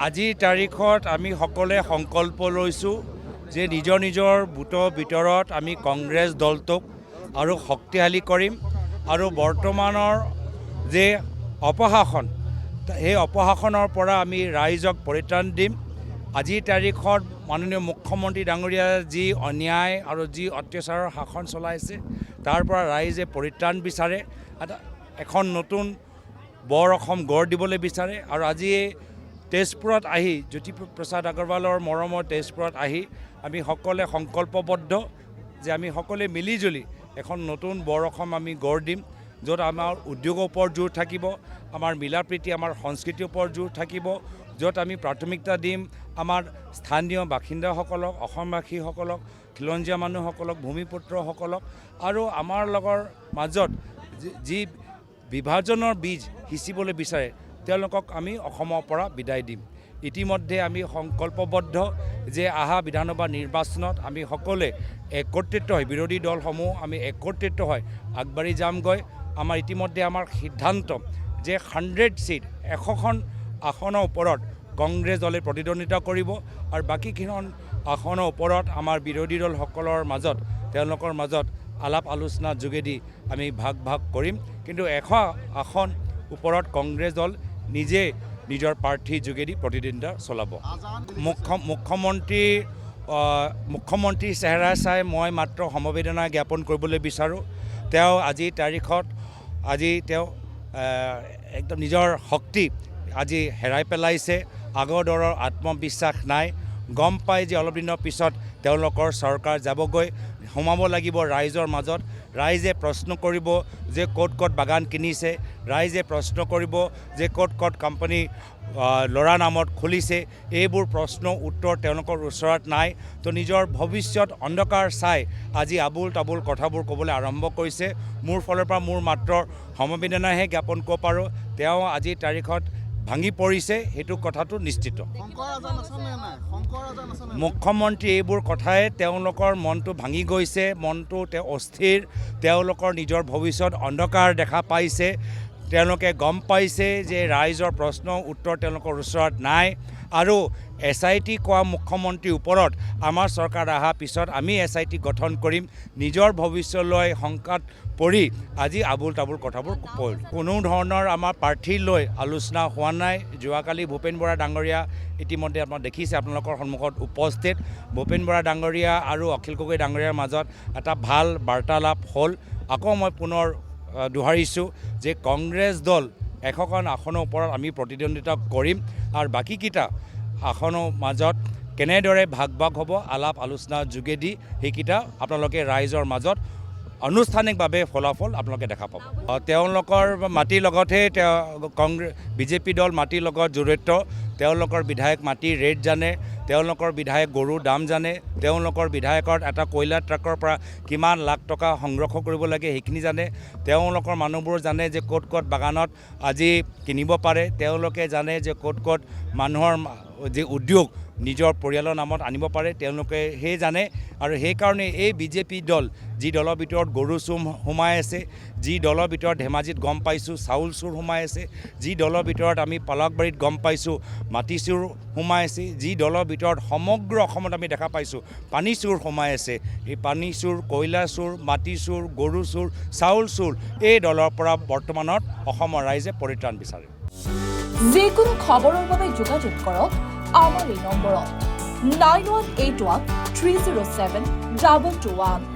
আজিৰ তাৰিখত আমি সকলোৱে সংকল্প লৈছোঁ যে নিজৰ বুটৰ ভিতৰত আমি কংগ্ৰেছ দলটোক আৰু শক্তিশালী কৰিম আৰু বৰ্তমানৰ যে অপশাসন সেই অপশাসনৰ পৰা আমি ৰাইজক পৰিত্ৰাণ দিম। আজিৰ তাৰিখত মাননীয় মুখ্যমন্ত্ৰী ডাঙৰীয়া যি অন্যায় আৰু যি অত্যাচাৰৰ শাসন চলাইছে তাৰ পৰা ৰাইজে পৰিত্ৰাণ বিচাৰে, এখন নতুন বৰ অসম গঢ় দিবলৈ বিচাৰে। আৰু আজি তেজপুৰত আহি জ্যোতিপ্ৰসাদ আগৰৱালৰ মৰমৰ তেজপুৰত আহি আমি সকলোৱে সংকল্পবদ্ধ যে আমি সকলোৱে মিলিজুলি এখন নতুন বৰ অসম আমি গঢ় দিম, য'ত আমাৰ উদ্যোগৰ ওপৰত জোৰ থাকিব, আমাৰ মিলা প্ৰীতি আমাৰ সংস্কৃতিৰ ওপৰত জোৰ থাকিব, য'ত আমি প্ৰাথমিকতা দিম আমাৰ স্থানীয় বাসিন্দাসকলক, অসমবাসীসকলক, খিলঞ্জীয়া মানুহসকলক, ভূমিপুত্ৰসকলক আৰু আমাৰ লগৰ মাজত যি বিভাজনৰ বীজ সিঁচিবলৈ বিচাৰে তেওঁলোকক আমি অসমৰ পৰা বিদায় দিম। ইতিমধ্যে আমি সংকল্পবদ্ধ যে অহা বিধানসভা নিৰ্বাচনত আমি সকলোৱে একত্ৰিত হৈ বিৰোধী দলসমূহ আমি একত্ৰিত হৈ আগবাঢ়ি যামগৈ। আমাৰ ইতিমধ্যে আমাৰ সিদ্ধান্ত যে 100 ছিট 100খন আসনৰ ওপৰত কংগ্ৰেছ দলে প্ৰতিদ্বন্দ্বিতা কৰিব আৰু বাকীকেইখন আসনৰ ওপৰত আমাৰ বিৰোধী দলসকলৰ মাজত তেওঁলোকৰ মাজত আলাপ আলোচনাৰ যোগেদি আমি ভাগ কৰিম। কিন্তু 100 আসন ওপৰত কংগ্ৰেছ দল নিজে নিজৰ প্ৰাৰ্থীৰ যোগেদি প্ৰতিদ্বন্দ্বিতা চলাব। মুখ্যমন্ত্ৰী চেহেৰা চাই মই মাত্ৰ সমবেদনা জ্ঞাপন কৰিবলৈ বিচাৰোঁ। তেওঁ আজিৰ তাৰিখত তেওঁ একদম নিজৰ শক্তি আজি হেৰাই পেলাইছে, আগৰ দৰৰ আত্মবিশ্বাস নাই, গম পায় যে অলপ দিনৰ পিছত তেওঁলোকৰ চৰকাৰ যাবগৈ, সোমাব লাগিব ৰাইজৰ মাজত। ৰাইজে প্ৰশ্ন কৰিব যে ক'ত বাগান কিনিছে, ৰাইজে প্ৰশ্ন কৰিব যে ক'ত কোম্পানী ল'ৰা নামত খুলিছে। এইবোৰ প্ৰশ্ন উত্তৰ তেওঁলোকৰ ওচৰত নাই। তো নিজৰ ভৱিষ্যত অন্ধকাৰ চাই আজি আবুল তাবুল কথাবোৰ ক'বলৈ আৰম্ভ কৰিছে। মোৰ ফালৰ পৰা মোৰ মাত্ৰ সমবেদনাহে জ্ঞাপন কৰিব পাৰোঁ। তেওঁ আজিৰ তাৰিখত ভাঙি পৰিছে, সেইটো কথাটো নিশ্চিত। মুখ্যমন্ত্ৰী এইবোৰ কথাই তেওঁলোকৰ মনটো ভাঙি গৈছে, মনটো তেওঁ অস্থিৰ, তেওঁলোকৰ নিজৰ ভৱিষ্যত অন্ধকাৰ দেখা পাইছে। তেওঁলোকে গম পাইছে যে ৰাইজৰ প্ৰশ্ন উত্তৰ তেওঁলোকৰ ওচৰত নাই আৰু SIT কোৱা মুখ্যমন্ত্ৰীৰ ওপৰত আমাৰ চৰকাৰ অহাৰ পিছত আমি SIT গঠন কৰিম। নিজৰ ভৱিষ্যতলৈ শংকাত পৰি আজি আবুল তাবুল কথাবোৰ কোনো ধৰণৰ আমাৰ প্ৰাৰ্থী লৈ আলোচনা হোৱা নাই। যোৱাকালি ভূপেন বৰা ডাঙৰীয়া ইতিমধ্যে আপোনাক দেখিছে, আপোনালোকৰ সন্মুখত উপস্থিত। ভূপেন বৰা ডাঙৰীয়া আৰু অখিল গগৈ ডাঙৰীয়াৰ মাজত এটা ভাল বাৰ্তালাপ হ'ল। আকৌ মই পুনৰ দোহাৰিছোঁ যে কংগ্ৰেছ দল 100খন আসনৰ ওপৰত আমি প্ৰতিদ্বন্দ্বিতা কৰিম আৰু বাকীকেইটা আসনৰ মাজত কেনেদৰে ভাগ হ'ব আলাপ আলোচনাৰ যোগেদি সেইকেইটা আপোনালোকে ৰাইজৰ মাজত আনুষ্ঠানিকভাৱে ফলাফল আপোনালোকে দেখা পাব। তেওঁলোকৰ মাটিৰ লগতহে বিজেপি দল মাটিৰ লগত জড়িত। তেওঁলোকৰ বিধায়ক মাটিৰ ৰেট জানে, তেওঁলোকৰ বিধায়ক গৰুৰ দাম জানে, তেওঁলোকৰ বিধায়কৰ এটা কয়লা ট্ৰাকৰ পৰা কিমান লাখ টকা সংগ্ৰহ কৰিব লাগে সেইখিনি জানে। তেওঁলোকৰ মানুহবোৰ জানে যে ক'ত বাগানত আজি কিনিব পাৰে, তেওঁলোকে জানে যে ক'ত মানুহৰ যি উদ্যোগ নিজৰ পৰিয়ালৰ নামত আনিব পাৰে, তেওঁলোকে সেই জানে। আৰু সেইকাৰণে এই বিজেপি দল যি দলৰ ভিতৰত গৰু চোৰ সোমাই আছে, যি দলৰ ভিতৰত ধেমাজিত গম পাইছোঁ চাউল চোৰ সোমাই আছে, যি দলৰ ভিতৰত আমি পালকবাৰীত গম পাইছোঁ মাটি চোৰ সোমাই আছে, যি দলৰ ভিতৰত সমগ্ৰ অসমত আমি দেখা পাইছোঁ পানী চোৰ সোমাই আছে, এই পানী চোৰ, কয়লা চোৰ, মাটি চোৰ, গৰু চোৰ, চাউল চোৰ, এই দলৰ পৰা বৰ্তমানত অসমৰ ৰাইজে পৰিত্ৰাণ বিচাৰে। যিকোনো খবৰৰ বাবে যোগাযোগ কৰক আমাৰ এই নম্বৰত 9181 307 2221।